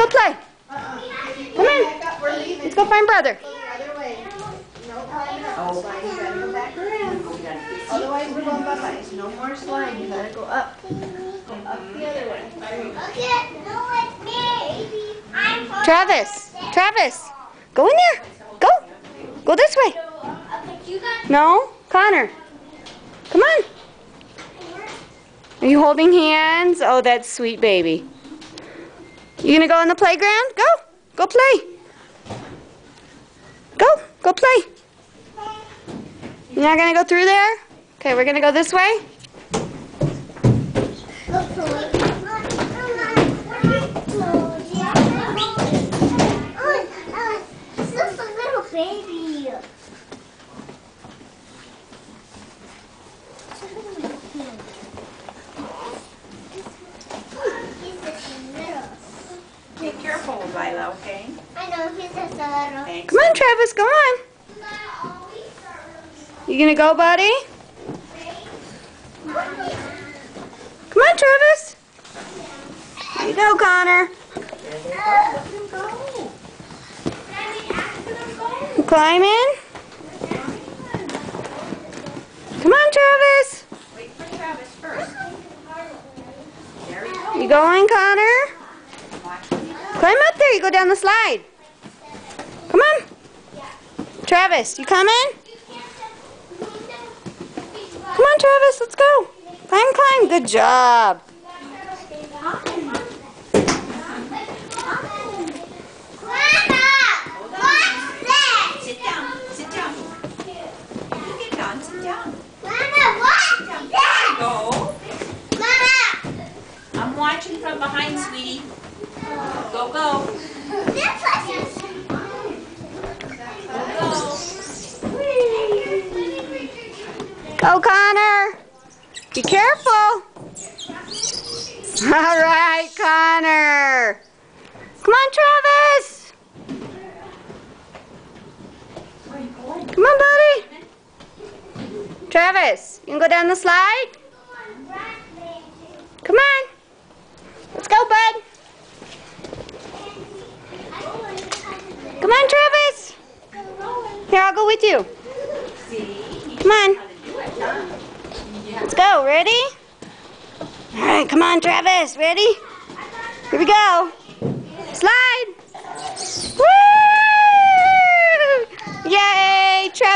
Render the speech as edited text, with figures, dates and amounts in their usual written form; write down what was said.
go play. Come in. Let's go find brother. Oh, you gotta go back around. Otherwise we're going bye-bye. No more sliding. You gotta go up. Go up the other way. Travis. Travis. Go in there. Go. Go this way. No. Connor. Come on. Are you holding hands? Oh, that's sweet baby. You gonna go on the playground? Go. Go play. Go. Go play. You're not gonna go through there? Okay, we're gonna go this way. This looks like a little baby. Be careful, Lila, okay? I know, he's just a little. Thanks. Come on, Travis, come on. You gonna go, buddy? Come on, Travis. There you go, Connor. You climbing? Come on, Travis. Wait for Travis first. There we go. You going, Connor? Watch what he does. Climb up there. You go down the slide. Come on. Travis, you coming? Come on, Travis. Let's go. Climb, climb. Good job. Sit down. Sit down. You get down. Sit down. Go. I'm watching from behind, sweetie. Go, go. Go, Connor. Be careful. All right, Connor. Come on, Travis. Come on, buddy. Travis, you can go down the slide? Come on. Let's go, bud. Come on, Travis. Here, I'll go with you. Come on. Let's go. Ready? All right, come on, Travis. Ready? Here we go. Slide. Woo! Yay, Travis.